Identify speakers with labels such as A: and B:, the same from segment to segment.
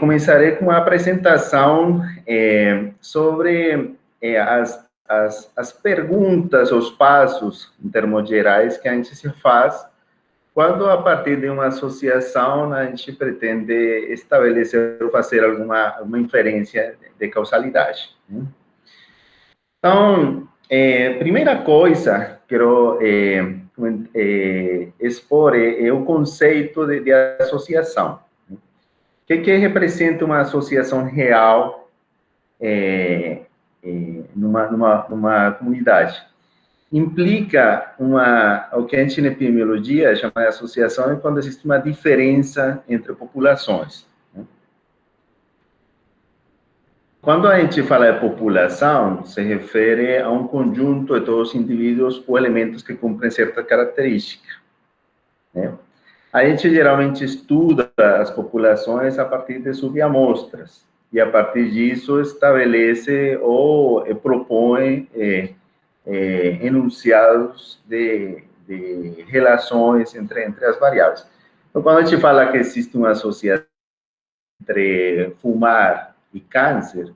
A: começarei com uma apresentação sobre as perguntas, os passos, em termos gerais, que a gente se faz quando, a partir de uma associação, a gente pretende estabelecer ou fazer alguma inferência de causalidade. Então, primeira coisa, quero expor é o conceito de associação. O que representa uma associação real numa comunidade? Implica o que a gente, na epidemiologia, chama de associação, é quando existe uma diferença entre populações. Quando a gente fala de população, se refere a um conjunto de todos os indivíduos ou elementos que cumprem certa característica. A gente geralmente estuda as populações a partir de subamostras, e a partir disso estabelece ou propõe enunciados de relações entre as variáveis. Então, quando a gente fala que existe uma associação entre fumar e câncer,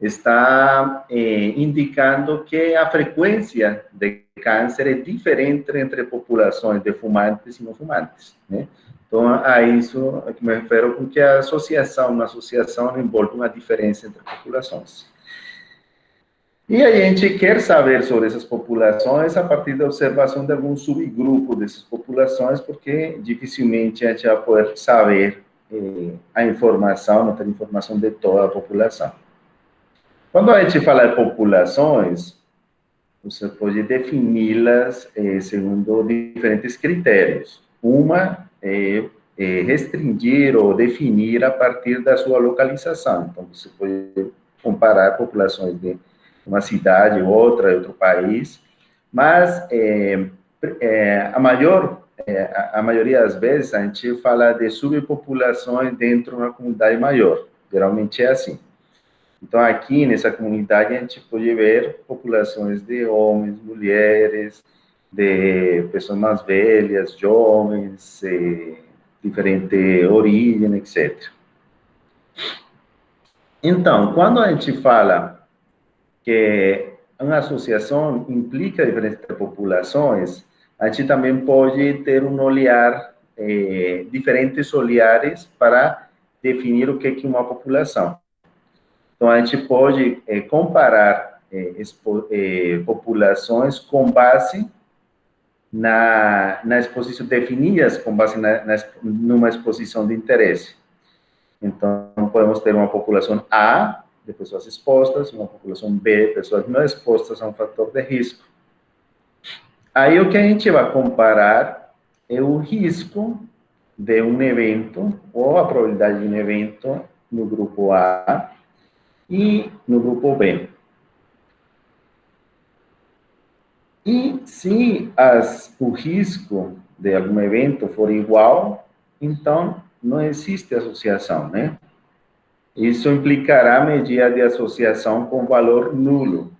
A: está indicando que a frequência de câncer é diferente entre populações de fumantes e não fumantes, né? Então, a isso que me refiro com que uma associação envolve uma diferença entre populações. E a gente quer saber sobre essas populações a partir da observação de algum subgrupo dessas populações, porque dificilmente a gente vai poder saber a informação, não ter informação de toda a população. Quando a gente fala de populações, você pode defini-las segundo diferentes critérios. Uma é restringir ou definir a partir da sua localização. Então, você pode comparar populações de uma cidade ou outra, de outro país, mas a maioria das vezes a gente fala de subpopulações dentro de uma comunidade maior. Geralmente é assim. Então, aqui nessa comunidade, a gente pode ver populações de homens, mulheres, de pessoas mais velhas, jovens, diferente origem, etc. Então, quando a gente fala que uma associação implica diferentes populações, a gente também pode ter um olhar, diferentes olhares para definir o que é uma população. Então, a gente pode comparar populações com base na exposição, definidas com base numa exposição de interesse. Então, podemos ter uma população A, de pessoas expostas, uma população B, de pessoas não expostas a um fator de risco. Aí, o que a gente vai comparar é o risco de um evento, ou a probabilidade de um evento no grupo A, e no grupo B. E se o risco de algum evento for igual, então não existe associação, né? Isso implicará medida de associação com valor nulo.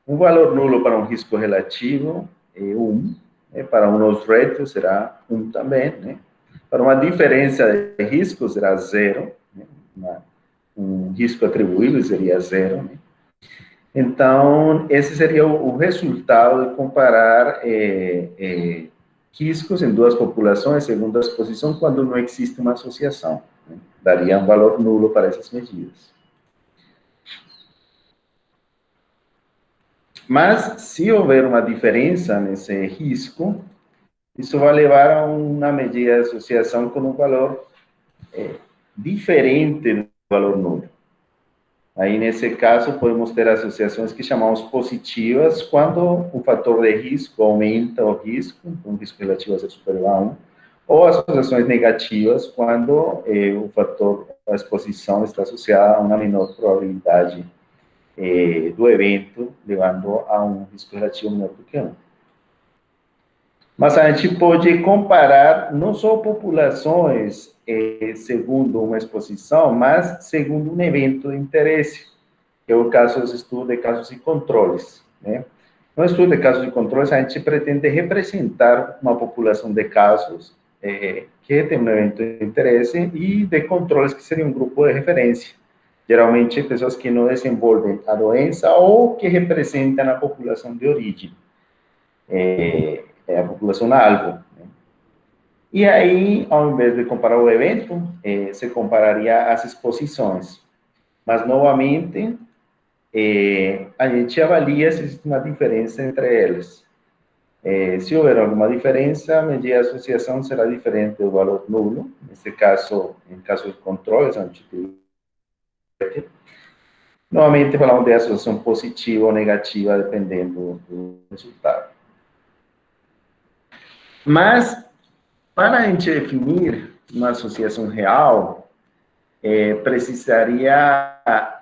A: Um valor nulo para um risco relativo é 1, para um odds ratio será 1 também, né? Para uma diferença de risco será 0, né? Um risco atribuível seria 0, né? Então, esse seria o resultado de comparar riscos em duas populações segundo a exposição quando não existe uma associação, né? Daria um valor nulo para essas medidas. Mas, se houver uma diferença nesse risco, isso vai levar a uma medida de associação com um valor diferente do valor nulo. Aí, nesse caso, podemos ter associações que chamamos positivas, quando o fator de risco aumenta o risco, um risco relativo a ser superior a 1, ou associações negativas, quando a exposição está associada a uma menor probabilidade do evento, levando a um risco relativo menor do que 1. Mas a gente pode comparar não só populações segundo uma exposição, mas segundo um evento de interesse, que é o caso dos estudos de casos e controles, né? No estudo de casos e controles, a gente pretende representar uma população de casos que tem um evento de interesse, e de controles, que seria um grupo de referência. Geralmente, pessoas que não desenvolvem a doença ou que representam a população de origem, a população alvo. E aí, ao invés de comparar o evento, se compararia as exposições. Mas, novamente, a gente avalia se existe uma diferença entre elas. Se houver alguma diferença, a medida de associação será diferente do valor nulo. Nesse caso, em caso de controles, a gente utiliza. Novamente, falamos de associação positiva ou negativa, dependendo do resultado. Mas, para a gente definir uma associação real, precisaria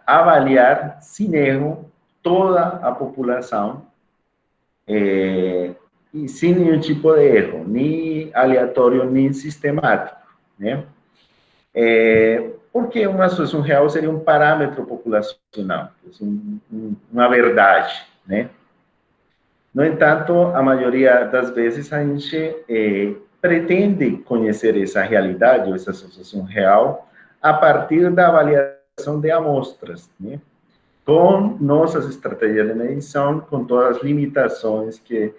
A: avaliar, sem erro, toda a população, e sem nenhum tipo de erro, nem aleatório, nem sistemático, né? Porque uma associação real seria um parâmetro populacional, uma verdade, né? No entanto, a maioria das vezes a gente pretende conhecer essa realidade, ou essa associação real, a partir da avaliação de amostras, né? Com nossas estratégias de medição, com todas as limitações que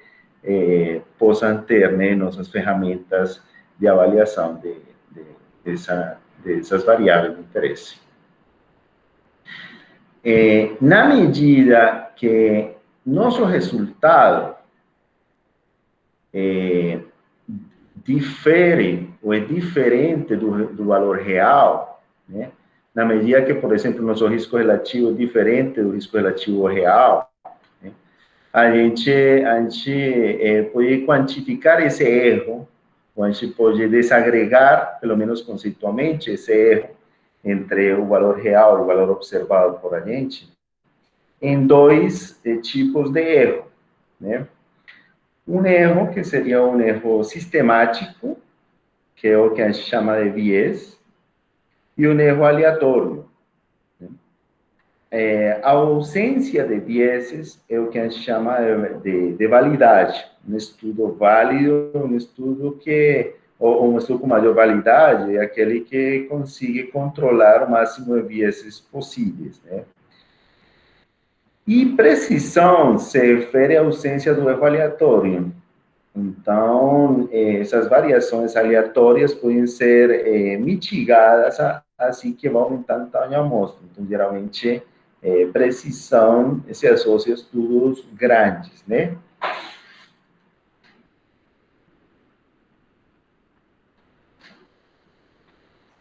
A: possam ter, né, nossas ferramentas de avaliação dessas variáveis de interesse. Na medida que nosso resultado difere ou é diferente do valor real, né? Na medida que, por exemplo, nosso risco relativo é diferente do risco relativo real, né? a gente pode quantificar esse erro, ou a gente pode desagregar, pelo menos conceitualmente, esse erro entre o valor real e o valor observado por a gente, em dois tipos de erro, né? Um erro que seria um erro sistemático, que é o que a gente chama de viés, e um erro aleatório. A ausência de vieses é o que a gente chama de validade. Um estudo válido, um estudo ou um estudo com maior validade, é aquele que consiga controlar o máximo de vieses possíveis, né? E precisão se refere à ausência do erro aleatório. Então, essas variações aleatórias podem ser mitigadas assim que vai aumentando o tamanho da amostra. Então, geralmente, precisão se associa a estudos grandes, né?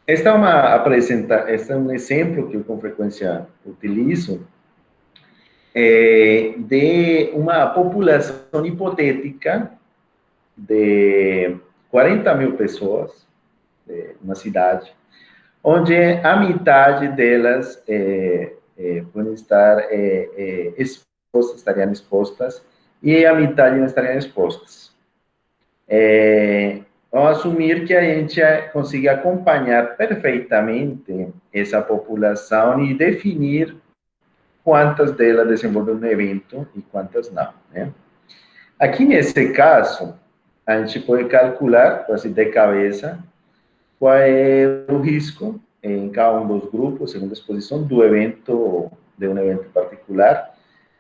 A: Esta é um exemplo que eu com frequência utilizo, de uma população hipotética de 40 mil pessoas, uma cidade, onde a metade delas podem estar expostas, estariam expostas, e a metade não estariam expostas. Vamos assumir que a gente consiga acompanhar perfeitamente essa população e definir quantas delas desenvolvem um evento e quantas não, né? Aqui, nesse caso, a gente pode calcular, assim, de cabeça, qual é o risco em cada um dos grupos, segundo a exposição do evento, de um evento particular.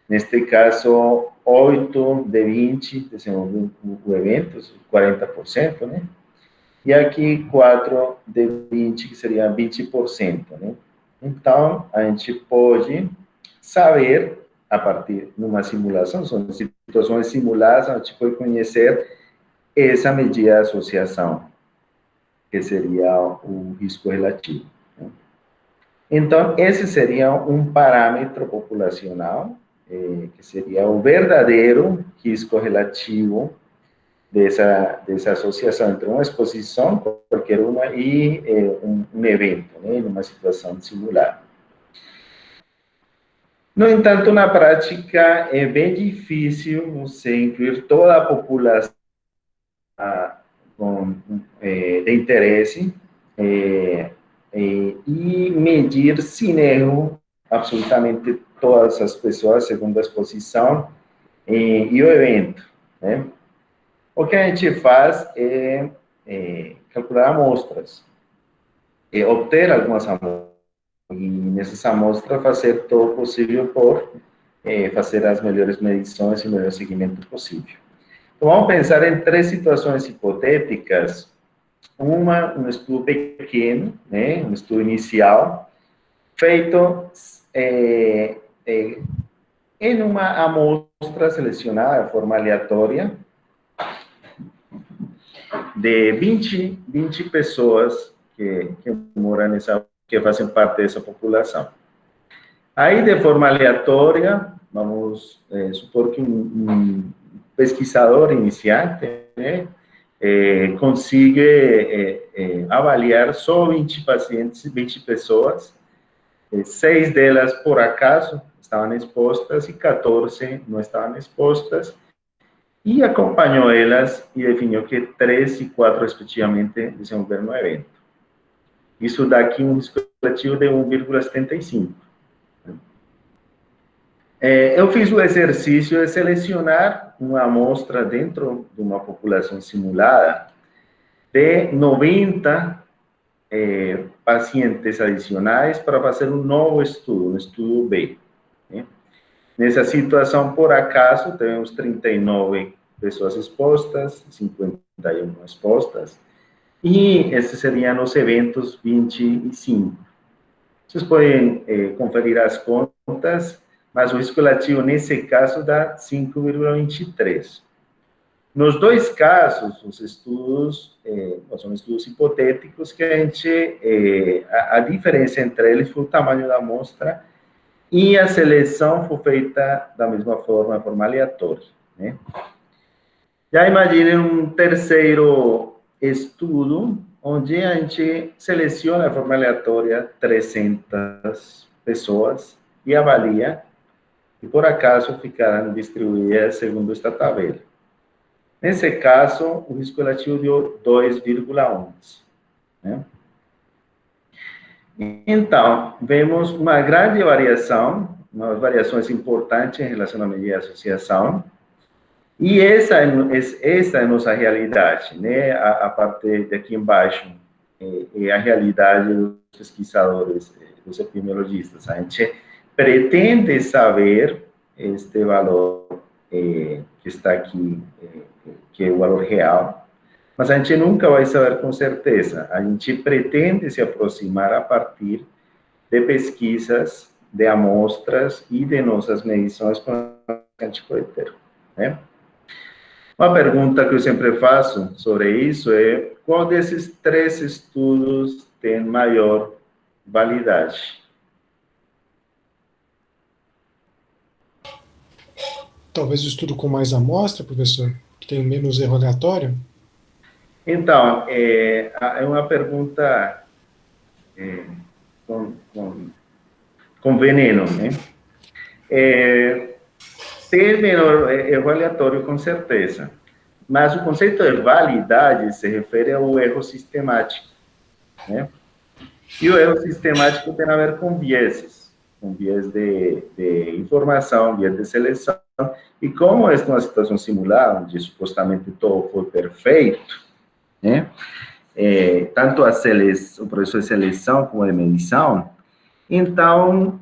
A: Neste caso, 8 de 20 desenvolvem o evento, 40%, né? E aqui, 4 de 20, que seria 20%, né? Então, a gente pode saber, a partir de uma simulação, são situações simuladas, a gente pode conhecer essa medida de associação, que seria o risco relativo, né? Então, esse seria um parâmetro populacional, que seria o verdadeiro risco relativo dessa associação entre uma exposição, qualquer uma, e um evento, né, numa situação simulada. No entanto, na prática, é bem difícil você incluir toda a população de interesse e medir sem erro absolutamente todas as pessoas segundo a exposição e o evento, né? O que a gente faz é calcular amostras, obter algumas amostras, e nessas amostras fazer todo o possível por fazer as melhores medições e o melhor seguimento possível. Então, vamos pensar em três situações hipotéticas. Um estudo pequeno, né, um estudo inicial, feito em uma amostra selecionada de forma aleatória, de 20 pessoas que moram que fazem parte dessa população. Aí, de forma aleatória, vamos supor que um pesquisador iniciante, né, consigue avaliar só 20 pacientes, 20 pessoas, 6 delas, por acaso, estavam expostas e 14 não estavam expostas, e acompanhou elas e definiu que 3 e 4, respectivamente, desenvolveram no evento. Isso dá aqui um risco relativo de 1,75. Eu fiz o exercício de selecionar uma amostra dentro de uma população simulada de 90 pacientes adicionais para fazer um novo estudo, um estudo B. Né? Nessa situação, por acaso, temos 39 pessoas expostas, 51 expostas, e esses seriam os eventos 25. Vocês podem conferir as contas, mas o risco relativo, nesse caso, dá 5,23. Nos dois casos, os estudos são estudos hipotéticos que a diferença entre eles foi o tamanho da amostra e a seleção foi feita da mesma forma, de forma aleatória. Né? Já imaginem um terceiro estudo, onde a gente seleciona de forma aleatória 300 pessoas e avalia, e por acaso ficarão distribuídas segundo esta tabela. Nesse caso, o risco relativo deu 2,11. Né? Então, vemos uma grande variação, umas variações importantes em relação à medida de associação, e essa é a nossa realidade, né? A parte daqui embaixo é a realidade dos pesquisadores, dos epidemiologistas. A gente pretende saber este valor que está aqui, que é o valor real, mas a gente nunca vai saber com certeza. A gente pretende se aproximar a partir de pesquisas, de amostras e de nossas medições que a gente pode ter, né? Uma pergunta que eu sempre faço sobre isso é: qual desses três estudos tem maior validade?
B: Talvez o estudo com mais amostra, professor, que tem menos erro aleatório?
A: Então, é uma pergunta com, com, com veneno, né? Tem menor erro aleatório, com certeza. Mas o conceito de validade se refere ao erro sistemático, né? E o erro sistemático tem a ver com vieses de informação, viés de seleção. E como esta é uma situação simulada, onde supostamente todo foi perfeito, né? Tanto o processo de seleção como de medição, então,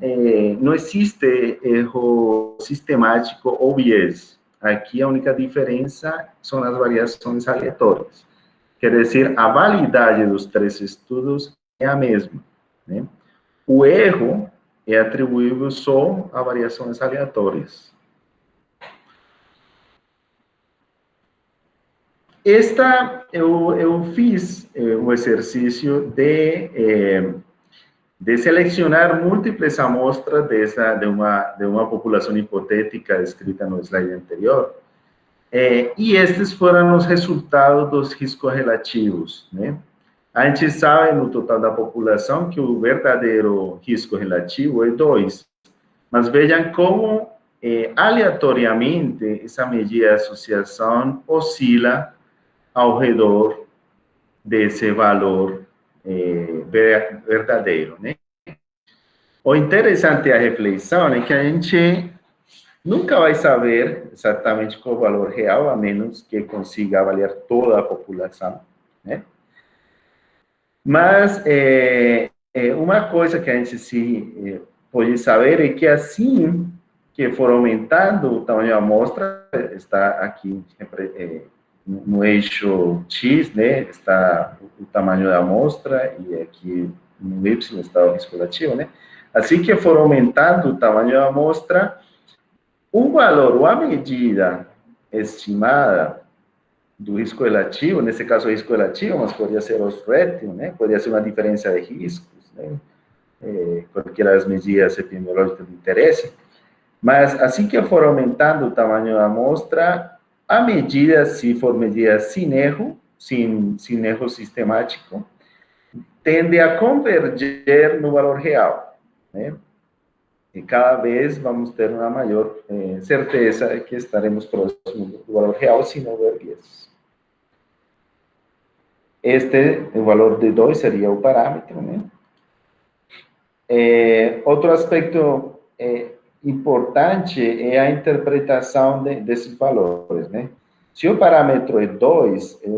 A: não existe erro sistemático ou viés. Aqui a única diferença são as variações aleatórias. Quer dizer, a validade dos três estudos é a mesma. Né? O erro é atribuível só a variações aleatórias. Eu fiz um exercício de selecionar múltiplas amostras de uma população hipotética descrita no slide anterior, e estes foram os resultados dos riscos relativos, né? A gente sabe, no total da população, que o verdadeiro risco relativo é 2, mas vejam como, aleatoriamente, essa medida de associação oscila ao redor desse valor verdadeiro, né? O interessante da reflexão é que a gente nunca vai saber exatamente qual o valor real, a menos que consiga avaliar toda a população, né? Mas uma coisa que a gente se pode saber é que assim que for aumentando o tamanho da amostra, está aqui no eixo X, né, está o tamanho da amostra, e aqui no Y está o risco relativo, né? Assim que for aumentando o tamanho da amostra, o valor, ou a medida estimada do risco relativo, nesse caso o risco relativo, mas poderia ser o ratio, né? Poderia ser uma diferença de riscos, né? Qualquer das medidas epidemiológicas de interesse. Mas assim que for aumentando o tamanho da amostra, a medida, se for medida sem erro, sem erro sistemático, tende a converger no valor real, né? E cada vez vamos ter uma maior certeza de que estaremos próximos do valor real se não houver viés. O valor de 2 seria o parâmetro, né? Outro aspecto importante é a interpretação desses valores, né? Se o parâmetro é 2, é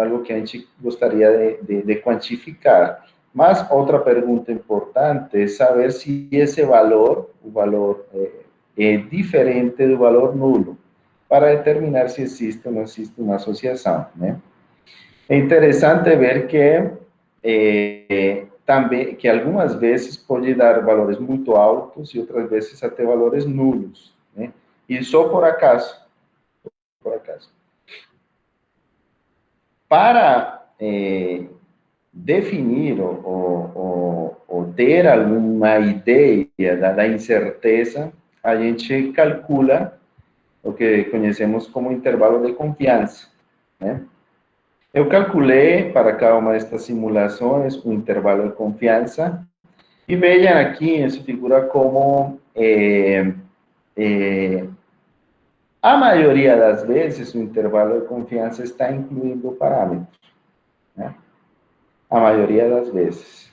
A: algo que a gente gostaria de quantificar. Mas outra pergunta importante é saber se esse valor, o valor é diferente do valor nulo, para determinar se existe ou não existe uma associação, né? É interessante ver que também que algumas vezes pode dar valores muito altos e outras vezes até valores nulos, né? E só por acaso, por acaso. Para definir ou ter alguma ideia da incerteza, a gente calcula o que conhecemos como intervalo de confiança, né? Eu calculei para cada uma destas simulações o intervalo de confiança e vejam aqui essa figura como a maioria das vezes o intervalo de confiança está incluindo o parâmetro, né? A maioria das vezes.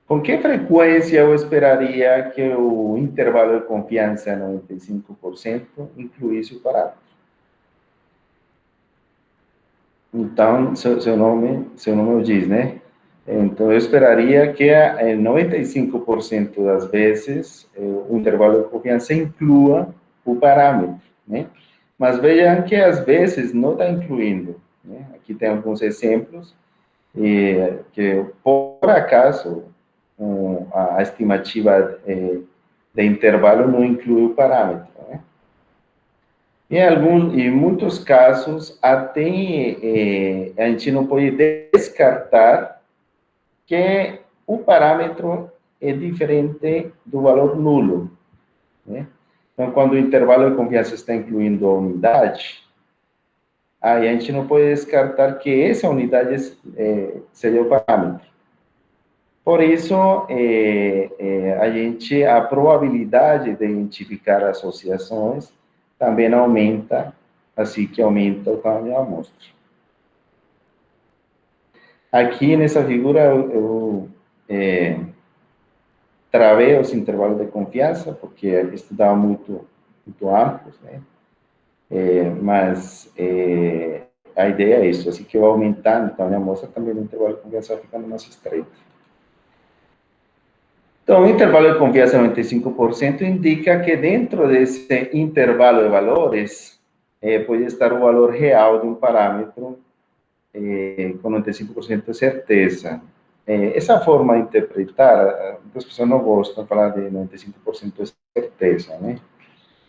A: Com que frequência eu esperaria que o intervalo de confiança 95% incluísse o parâmetro? Então, seu nome o diz, né? Então, eu esperaria que 95% das vezes o intervalo de confiança inclua o parâmetro, né? Mas vejam que às vezes não está incluindo, né? Aqui tem alguns exemplos que, por acaso, a estimativa de intervalo não inclui o parâmetro, né? Em muitos casos, até a gente não pode descartar que o parâmetro é diferente do valor nulo, né? Então, quando o intervalo de confiança está incluindo a unidade, aí a gente não pode descartar que essa unidade seja o parâmetro. Por isso, a probabilidade de identificar associações também aumenta, assim que aumenta o tamanho da amostra. Aqui nessa figura eu travei os intervalos de confiança, porque estudava muito amplos, né? Mas a ideia é isso, assim que eu aumentando, então a amostra também o intervalo de confiança vai ficando mais estreito. Então, o intervalo de confiança 95% indica que dentro desse intervalo de valores pode estar o valor real de um parâmetro com 95% de certeza. Essa forma de interpretar, as pessoas não gostam de falar de 95% de certeza, né?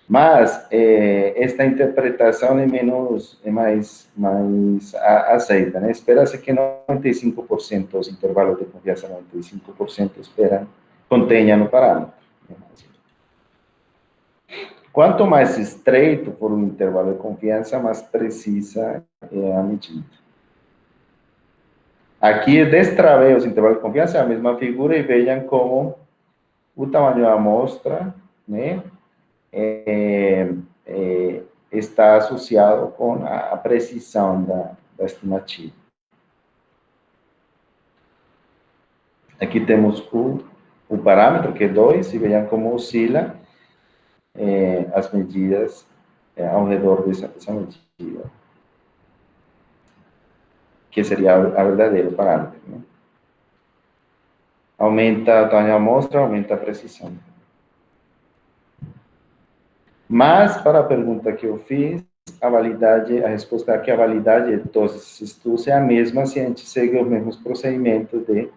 A: Mas esta interpretação é mais aceita, né? Espera-se que 95% dos intervalos de confiança, 95% contenham o parâmetro. Quanto mais estreito for o intervalo de confiança, mais precisa é a medida. Aqui destravei os intervalos de confiança, é a mesma figura, e vejam como o tamanho da amostra, né, está associado com a precisão da estimativa. Aqui temos o parâmetro, que é 2, e vejam como oscila as medidas ao redor dessa medida, que seria a verdadeira parâmetro, né? Aumenta o tamanho da amostra, aumenta a precisão. Mas, para a pergunta que eu fiz, a resposta é que a validade de todos esses estudos é a mesma se a gente segue os mesmos procedimentos de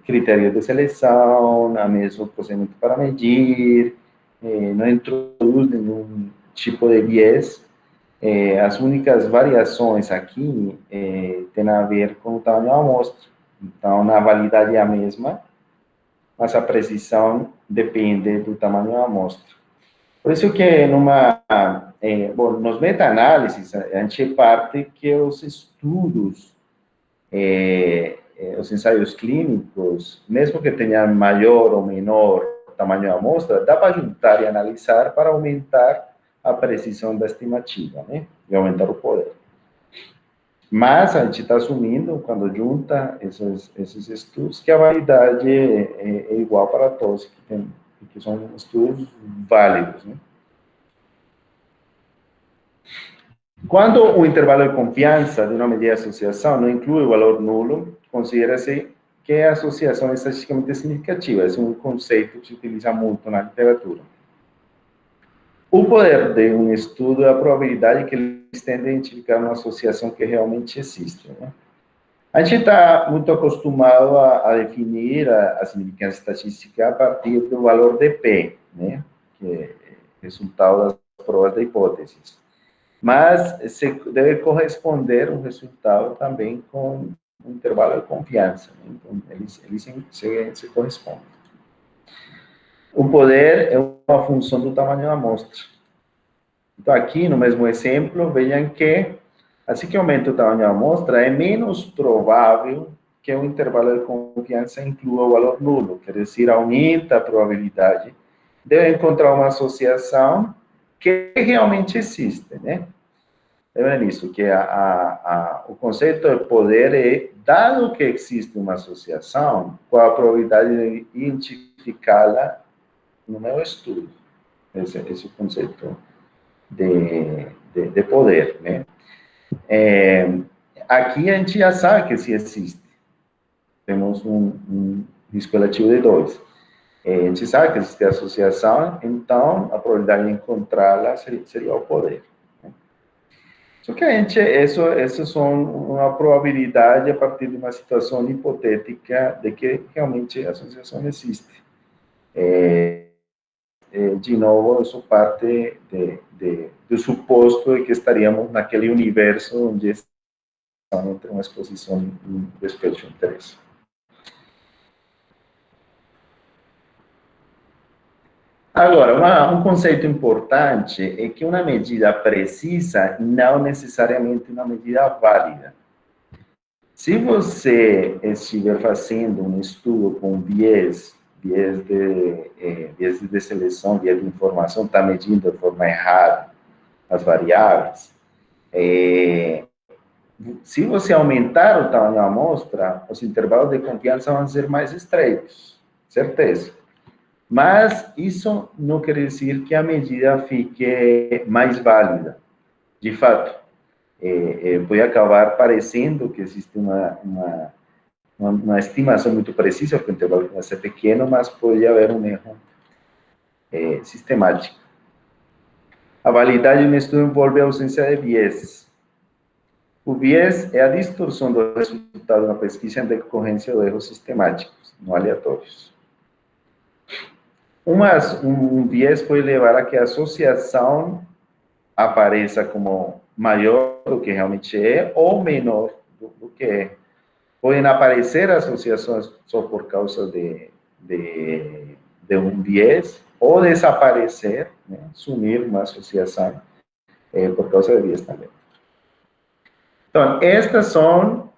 A: critérios de seleção, o mesmo procedimento para medir, não introduz nenhum tipo de viés. As únicas variações aqui têm a ver com o tamanho da amostra. Então, a validade é a mesma, mas a precisão depende do tamanho da amostra. Por isso que nos meta-análises, a gente parte que os estudos, os ensaios clínicos, mesmo que tenham maior ou menor tamanho da amostra, dá para juntar e analisar para aumentar a precisão da estimativa, né? E aumentar o poder. Mas a gente está assumindo, quando junta esses estudos, que a validade é igual para todos, que são estudos válidos, né? Quando o intervalo de confiança de uma medida de associação não inclui o valor nulo, considera-se que a associação é estatisticamente significativa. Esse é um conceito que se utiliza muito na literatura. O poder de um estudo é a probabilidade que eles tendem a identificar uma associação que realmente existe, né? A gente está muito acostumado a definir a significância estatística a partir do valor de P, né? Que é resultado das provas de hipóteses. Mas se deve corresponder o resultado também com um intervalo de confiança, né? Então, eles se correspondem. O poder é uma função do tamanho da amostra. Então, aqui, no mesmo exemplo, vejam que, assim que aumenta o tamanho da amostra, é menos provável que o intervalo de confiança inclua o valor nulo, quer dizer, aumenta a probabilidade de encontrar uma associação que realmente existe, né? Lembra disso, que o conceito de poder é, dado que existe uma associação, qual a probabilidade de identificá-la no meu estudo? Esse é o conceito de poder, né? Aqui a gente já sabe que se existe. Temos um risco relativo de 2. A gente sabe que existe associação, então a probabilidade de encontrá-la seria o poder. Só que essas são uma probabilidade a partir de uma situação hipotética de que realmente a associação existe. De novo, isso parte do suposto de que estaríamos naquele universo onde estamos entre uma exposição e um despejo de interesse. Agora, um conceito importante é que uma medida precisa não necessariamente uma medida válida. Se você estiver fazendo um estudo com viés de seleção, viés de informação, está medindo de forma errada as variáveis, se você aumentar o tamanho da amostra, os intervalos de confiança vão ser mais estreitos, certeza. Mas isso não quer dizer que a medida fique mais válida. De fato, pode acabar parecendo que existe uma estimação muito precisa, porque o intervalo vai ser pequeno, mas pode haver um erro sistemático. A validade de um estudo envolve a ausência de viés. O viés é a distorção do resultado da pesquisa em decorrência de erros sistemáticos, não aleatórios. Um viés pode levar a que a associação apareça como maior do que realmente é ou menor do que é. Podem aparecer associações só por causa de um viés ou desaparecer, né? Sumir uma associação por causa de viés também. Então, estas são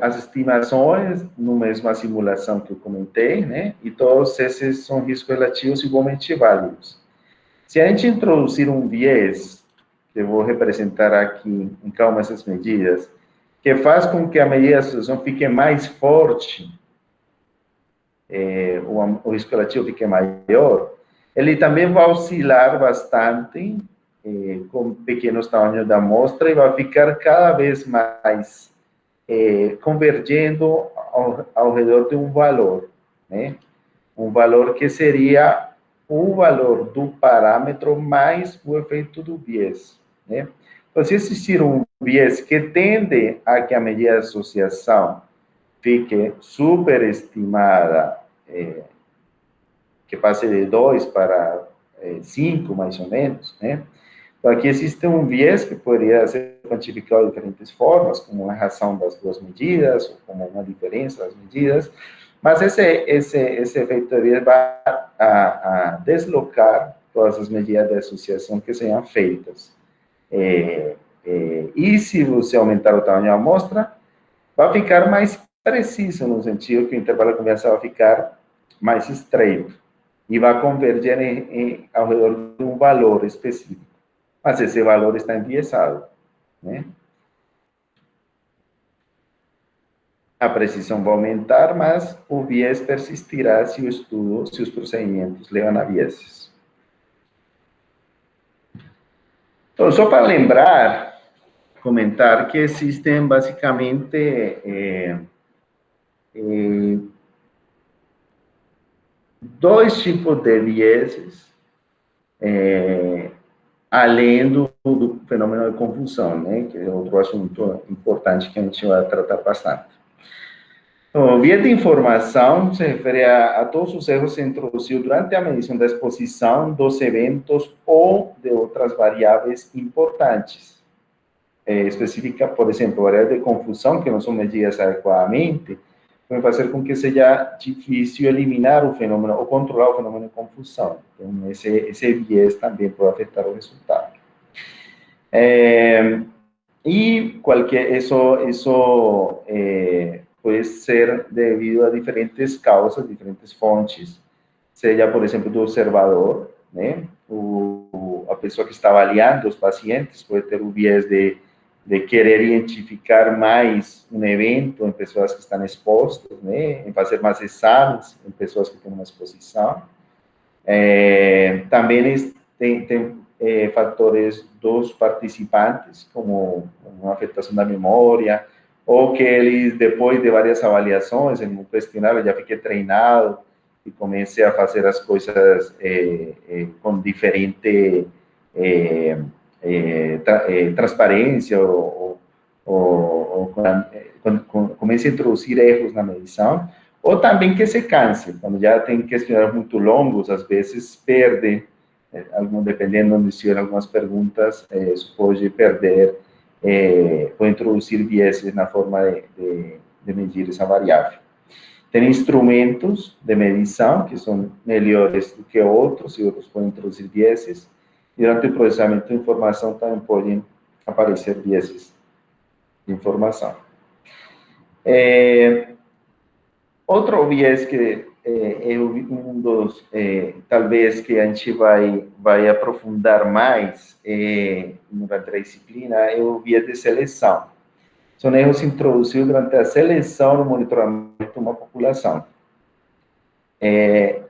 A: as estimações no mesma simulação que eu comentei, né? E todos esses são riscos relativos igualmente válidos. Se a gente introduzir um viés, que eu vou representar aqui em cada uma dessas medidas, que faz com que a medida de associação fique mais forte, o risco relativo fique maior, ele também vai oscilar bastante com pequenos tamanhos da amostra e vai ficar cada vez mais convergindo ao redor de um valor, né? Um valor que seria o valor do parâmetro mais o efeito do viés, né? Então, se existir um viés que tende a que a medida de associação fique superestimada, que passe de 2 para 5, mais ou menos, né? Então, aqui existe um viés que poderia ser quantificado de diferentes formas, como uma relação das duas medidas, ou como uma diferença das medidas, mas esse efeito de viés vai a deslocar todas as medidas de associação que sejam feitas. E se você aumentar o tamanho da amostra, vai ficar mais preciso, no sentido que o intervalo de confiança vai ficar mais estreito e vai converger ao redor de um valor específico. Mas esse valor está enviesado, né? A precisão vai aumentar, mas o viés persistirá se o estudo, se os procedimentos levam a vieses. Então, só para lembrar, comentar que existem basicamente dois tipos de vieses, além do fenômeno de confusão, né? Que é outro assunto importante que a gente vai tratar bastante. Então, o viés de informação se refere a todos os erros introduzidos durante a medição da exposição dos eventos ou de outras variáveis importantes. Específica, por exemplo, variáveis de confusão que não são medidas adequadamente, podem fazer com que seja difícil eliminar o fenômeno ou controlar o fenômeno de confusão. Então, esse viés também pode afetar o resultado. E isso pode ser devido a diferentes causas, diferentes fontes, seja, por exemplo, do observador, né? A pessoa que está avaliando os pacientes pode ter o viés de querer identificar mais um evento em pessoas que estão expostas, né? Em fazer mais exames em pessoas que têm uma exposição. Também tem fatores dos participantes, como uma afetação da memória, ou que eles, depois de várias avaliações, em um questionário, já fiquem treinados e comecem a fazer as coisas com diferente transparência, ou comece a introduzir erros na medição, ou também que se canse, quando já tem questionários muito longos, às vezes perde, dependendo de se algumas perguntas, isso pode perder, pode introduzir vieses na forma de medir essa variável. Tem instrumentos de medição que são melhores do que outros, e outros podem introduzir vieses, e durante o processamento de informação também podem aparecer vieses de informação. Outro viés que é um dos, talvez, que a gente vai aprofundar mais durante a disciplina, é o viés de seleção. São erros introduzidos durante a seleção no monitoramento de uma população.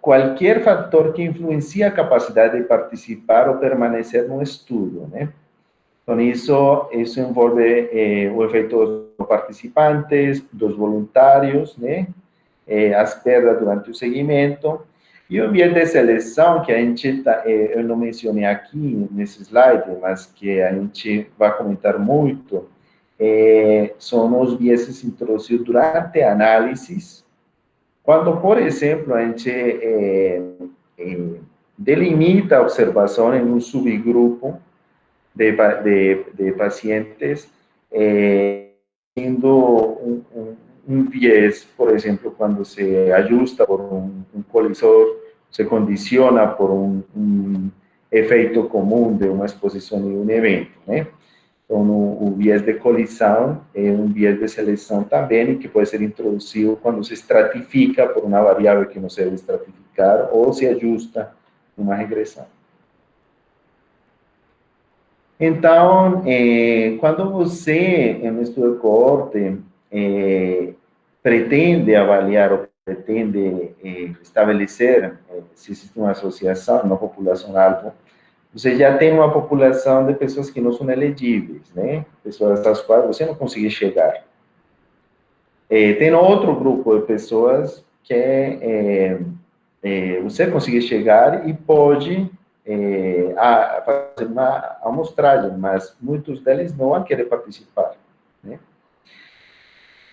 A: Qualquer fator que influencia a capacidade de participar ou permanecer no estudo, né? Então, isso envolve o efeito dos participantes, dos voluntários, né? As perdas durante o seguimento, e o viés de seleção, que a gente, eu não mencionei aqui nesse slide, mas que a gente vai comentar muito, são os vieses introduzidos durante a análise, quando, por exemplo, a gente delimita a observação em um subgrupo de pacientes, tendo um viés, por exemplo, quando se ajusta por um colisor, se condiciona por um efeito comum de uma exposição de um evento, né? Então, o viés de colisão é um viés de seleção também, que pode ser introduzido quando se estratifica por uma variável que não se deve estratificar, ou se ajusta uma regressão. Então, quando você, em um estudo de coorte, pretende avaliar ou pretende estabelecer se existe uma associação na população-alvo, você já tem uma população de pessoas que não são elegíveis, né? Pessoas às quais você não conseguir chegar. Tem outro grupo de pessoas que você consegue chegar e pode fazer uma amostragem, mas muitos deles não vão querer participar, né?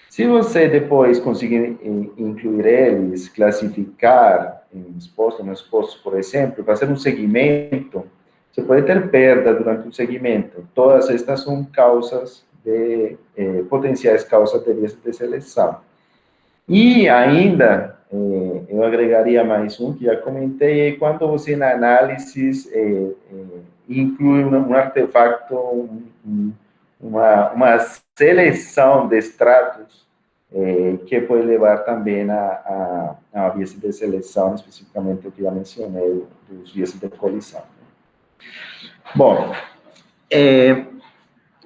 A: Se você depois conseguir incluir eles, classificar nos postos, por exemplo, fazer um segmento, você pode ter perda durante o segmento. Todas estas são causas potenciais causas de viés de seleção. E ainda, eu agregaria mais um que já comentei, quando você na análise inclui um artefato, uma seleção de extratos que pode levar também a viés de seleção, especificamente o que já mencionei, dos viés de colisão. Bom,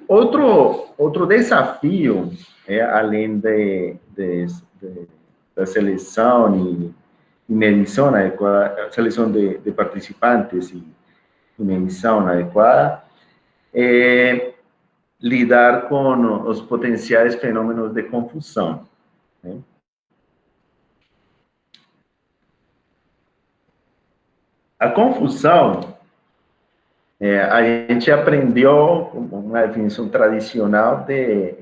A: outro desafio, além da seleção e medição adequada, seleção de participantes e medição adequada, lidar com os potenciais fenômenos de confusão, né? A confusão, a gente aprendeu uma definição tradicional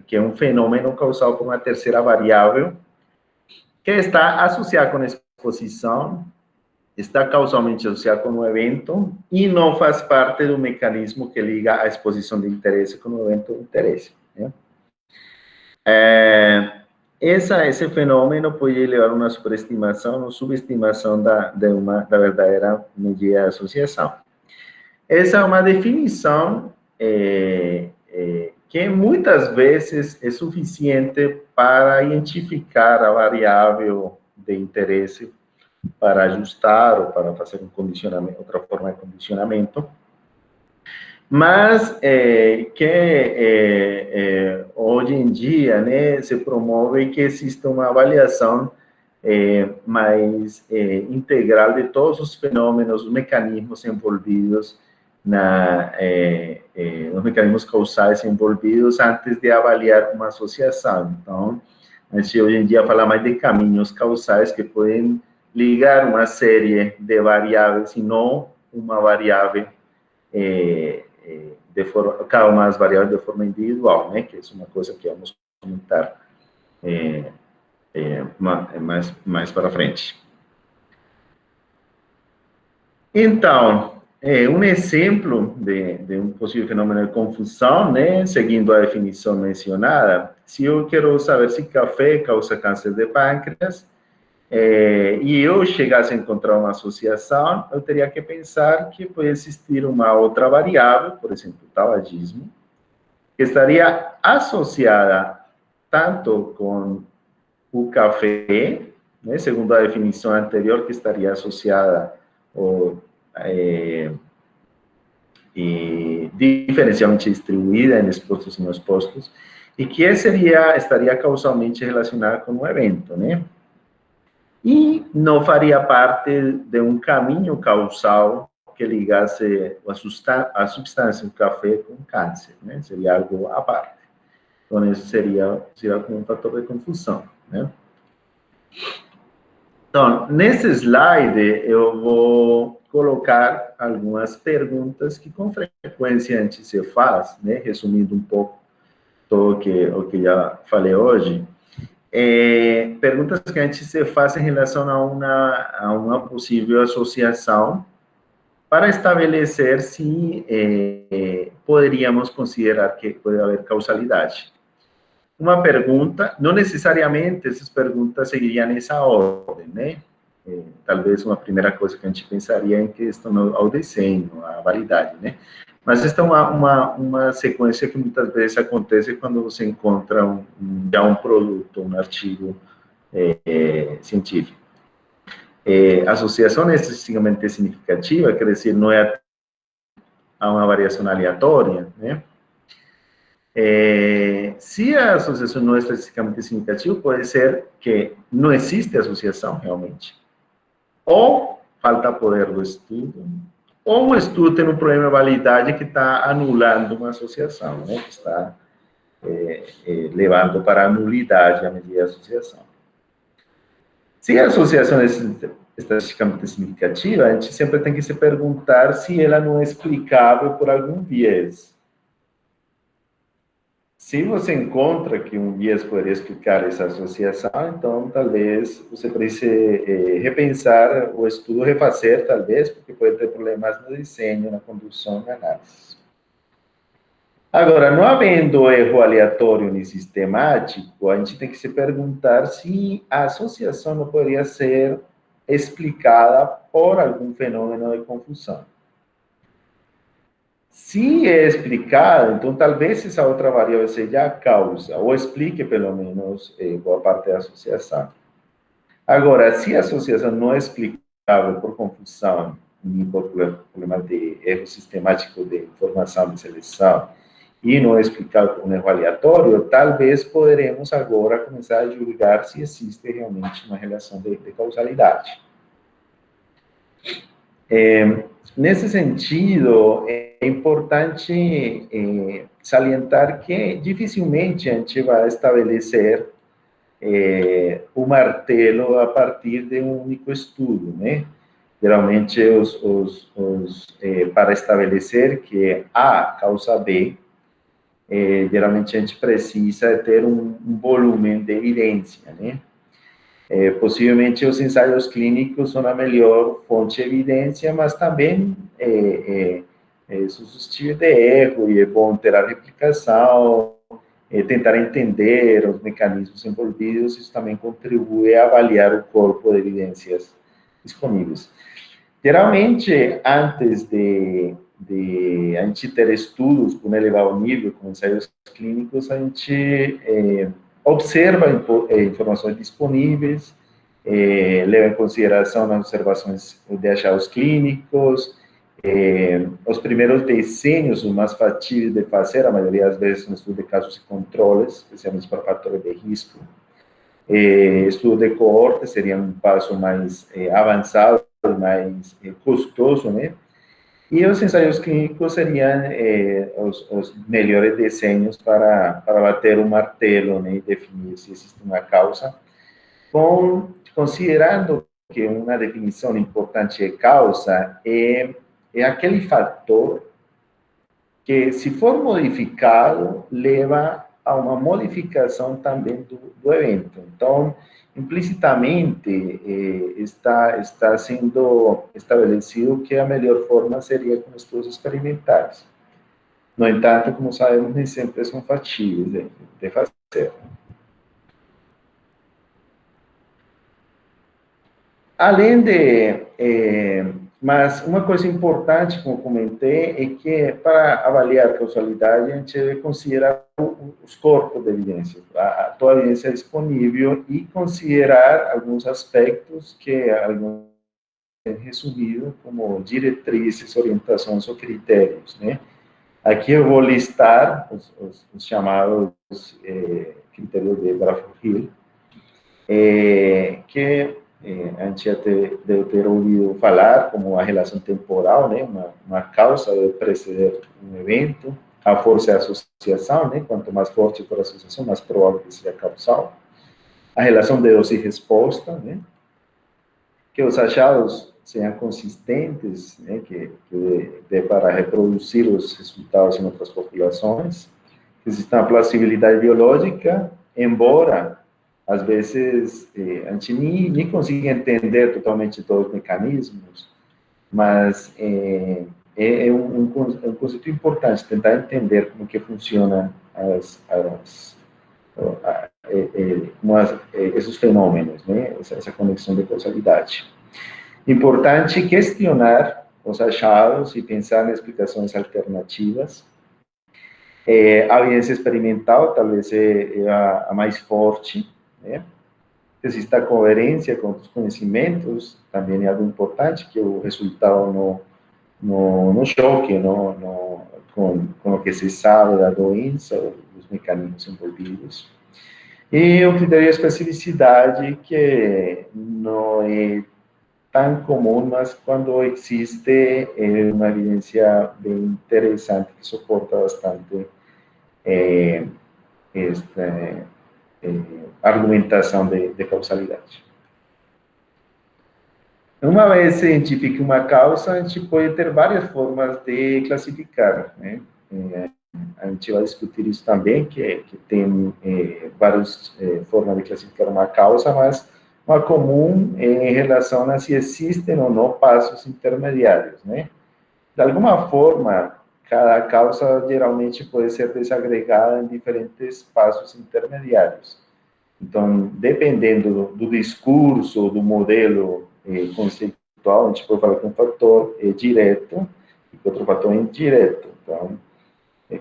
A: que é um fenômeno causado por uma terceira variável que está associada com a exposição, está causalmente associada com o evento e não faz parte do mecanismo que liga a exposição de interesse com o evento de interesse, né? Esse fenômeno pode levar a uma superestimação ou subestimação da verdadeira medida de associação. Essa é uma definição que muitas vezes é suficiente para identificar a variável de interesse, para ajustar ou para fazer um condicionamento, outra forma de condicionamento, mas hoje em dia, né, se promove que exista uma avaliação mais integral de todos os fenômenos, os mecanismos envolvidos, os mecanismos causais envolvidos antes de avaliar uma associação. Então, a gente hoje em dia fala mais de caminhos causais que podem ligar uma série de variáveis e não uma variável cada uma das variáveis de forma individual, né? Que é uma coisa que vamos comentar mais para frente. Então, um exemplo de um possível fenômeno de confusão, né? Seguindo a definição mencionada, se eu quero saber se café causa câncer de pâncreas, e eu chegasse a encontrar uma associação, eu teria que pensar que pode existir uma outra variável, por exemplo, o tabagismo, que estaria associada tanto com o café, né, segundo a definição anterior, que estaria associada diferencialmente distribuída em expostos e não expostos, e que estaria causalmente relacionada com o evento, né? E não faria parte de um caminho causal que ligasse a substância do café com câncer, né? Seria algo à parte. Então, isso seria como um fator de confusão, né? Então, nesse slide, eu vou colocar algumas perguntas que, com frequência, a gente se faz, né? Resumindo um pouco o que já falei hoje. Perguntas que a gente se faz em relação a uma possível associação para estabelecer se poderíamos considerar que pode haver causalidade. Uma pergunta, não necessariamente essas perguntas seguiriam nessa ordem, né? Talvez uma primeira coisa que a gente pensaria em questão ao desenho, à validade, né? Mas esta é uma sequência que muitas vezes acontece quando você encontra um produto, um artigo científico. Associação estatisticamente significativa, quer dizer, não é uma variação aleatória, né? Se a associação não é estatisticamente significativa, pode ser que não existe associação realmente. Ou falta poder do estudo, ou o estudo tem um problema de validade que está anulando uma associação, né? Que está levando para a nulidade a medida de associação. Se a associação é estatisticamente significativa, a gente sempre tem que se perguntar se ela não é explicável por algum viés. Se você encontra que um viés poderia explicar essa associação, então talvez você precise repensar o estudo, refazer talvez, porque pode ter problemas no desenho, na condução, na análise. Agora, não havendo erro aleatório nem sistemático, a gente tem que se perguntar se a associação não poderia ser explicada por algum fenômeno de confusão. Se é explicado, então talvez essa outra variável seja a causa, ou explique pelo menos boa parte da associação. Agora, se a associação não é explicável por confusão, nem por problema de erro sistemático de informação de seleção, e não é explicável por um erro aleatório, talvez poderemos agora começar a julgar se existe realmente uma relação de causalidade. Nesse sentido, é importante salientar que dificilmente a gente vai estabelecer o martelo a partir de um único estudo, né? Geralmente, para estabelecer que A causa B, geralmente a gente precisa ter um volume de evidência, né? Possivelmente os ensaios clínicos são a melhor fonte de evidência, mas também é suscetível de erro, e é bom ter a replicação, tentar entender os mecanismos envolvidos, isso também contribui a avaliar o corpo de evidências disponíveis. Geralmente, antes de a gente ter estudos com elevado nível, com ensaios clínicos, a gente observa informações disponíveis, leva em consideração as observações de achados clínicos, os primeiros desenhos, os mais factíveis de fazer, a maioria das vezes são estudos de casos e controles, especialmente para fatores de risco. Estudo de coorte seria um passo mais avançado, mais custoso, né? E os ensaios clínicos seriam os melhores desenhos para bater o martelo, né, e definir se existe uma causa, considerando que uma definição importante de causa é aquele fator que, se for modificado, leva a uma modificação também do evento. Então, implicitamente, está sendo estabelecido que a melhor forma seria com estudos experimentais. No entanto, como sabemos, nem sempre são factíveis de fazer. Além de... mas uma coisa importante, como comentei, é que para avaliar causalidade, a gente deve considerar os corpos de evidência, toda a evidência disponível, e considerar alguns aspectos que alguns têm resumido como diretrizes, orientações ou critérios, né? Aqui eu vou listar os chamados critérios de Bradford-Hill, que a gente já deve ter ouvido falar, como a relação temporal, né? Uma causa deve preceder um evento, a força de associação, né? Quanto mais forte for a associação, mais provável que seja causal. A relação de dose e resposta, né? Que os achados sejam consistentes, né? Que dê para reproduzir os resultados em outras populações. Que exista uma plausibilidade biológica, embora às vezes a gente nem consiga entender totalmente todos os mecanismos, mas é um conceito importante tentar entender como que funciona esses fenômenos, né? Essa conexão de causalidade. Importante questionar os achados e pensar em explicações alternativas. A evidência experimental talvez é a mais forte, né? Existe a coerência com os conhecimentos, também é algo importante, que o resultado não choque com o que se sabe da doença, dos mecanismos envolvidos. E o critério de especificidade, que não é tão comum, mas quando existe uma evidência bem interessante, que suporta bastante esta argumentação de causalidade. Uma vez se identifica uma causa, a gente pode ter várias formas de classificar, né? A gente vai discutir isso também, que tem várias formas de classificar uma causa, mas uma comum em relação a se existem ou não passos intermediários, né? De alguma forma, cada causa geralmente pode ser desagregada em diferentes passos intermediários. Então, dependendo do discurso, do modelo conceitual, a gente pode falar que um fator é direto e que outro fator é indireto. Então,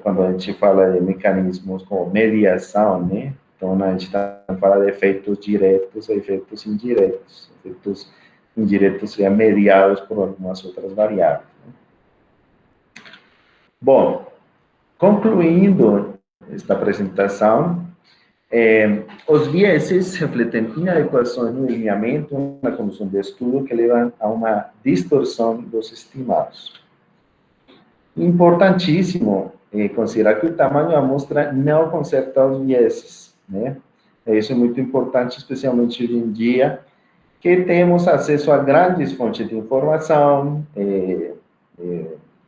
A: quando a gente fala de mecanismos como mediação, né? Então, a gente está falando de efeitos diretos e efeitos indiretos. Efeitos indiretos seriam mediados por algumas outras variáveis. Né? Bom, concluindo esta apresentação, os vieses refletem inadequações no alinhamento, na condução do estudo, que levam a uma distorção dos estimados. Importantíssimo considerar que o tamanho da amostra não conserta os vieses, né? Isso é muito importante, especialmente hoje em dia, que temos acesso a grandes fontes de informação,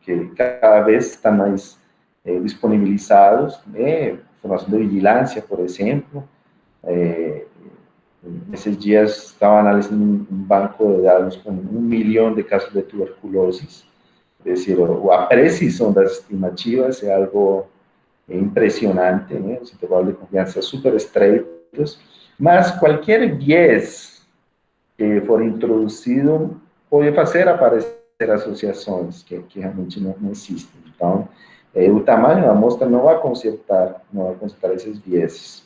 A: que cada vez estão mais disponibilizados, né? Informação de vigilância, por exemplo. Nesses dias estava analisando um banco de dados com 1 milhão de casos de tuberculose. É decir, a precisão das estimativas é algo impressionante, né? Os intervalos de confiança super estreitos, mas qualquer viés que for introduzido pode fazer aparecer associações que realmente não existem. Então, o tamanho da amostra não vai consertar esses vieses.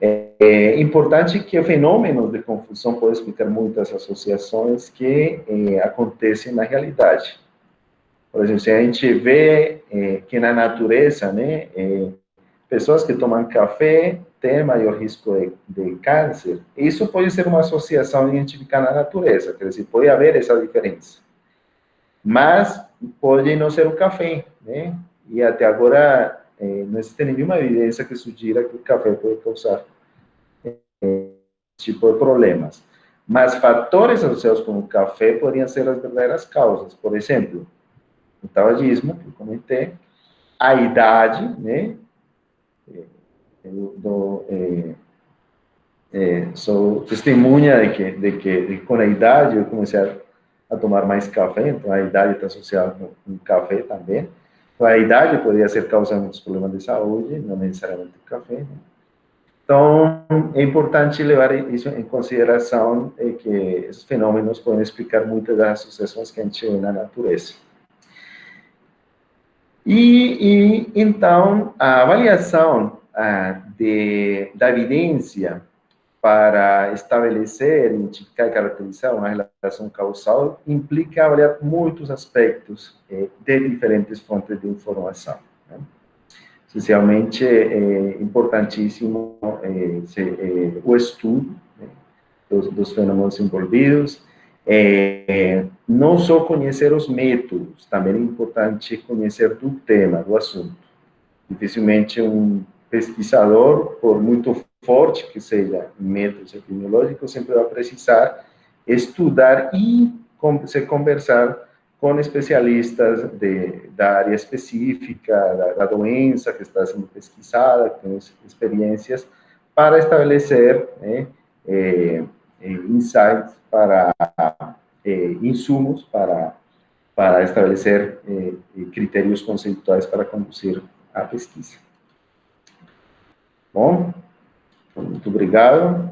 A: É importante que fenômenos de confusão podem explicar muitas associações que acontecem na realidade. Por exemplo, se a gente vê que na natureza, né, pessoas que tomam café têm maior risco de câncer, isso pode ser uma associação identificada na natureza, quer dizer, pode haver essa diferença. Mas pode não ser o café, né? E até agora não existe nenhuma evidência que sugira que o café pode causar esse tipo de problemas. Mas fatores associados com o café poderiam ser as verdadeiras causas. Por exemplo, o tabagismo, que eu comentei, a idade, né? Sou testemunha de que com a idade eu comecei a tomar mais café, então a idade está associada com café também. Então, a idade poderia ser causa de muitos problemas de saúde, não necessariamente o café, né? Então, é importante levar isso em consideração, que esses fenômenos podem explicar muitas das associações que a gente vê na natureza. Então, a avaliação da evidência para estabelecer, identificar e caracterizar uma relação causal implica avaliar muitos aspectos de diferentes fontes de informação, né? Essencialmente, é importantíssimo o estudo, né, dos fenômenos envolvidos, não só conhecer os métodos, também é importante conhecer do tema, do assunto. Dificilmente um pesquisador, por muito forte que seja em métodos epidemiológicos, sempre vai precisar estudar e se conversar com especialistas da área específica, da doença que está sendo pesquisada, que tem experiências, para estabelecer, né, insights, para insumos, para estabelecer critérios conceituais para conduzir a pesquisa. Bom, muito obrigado.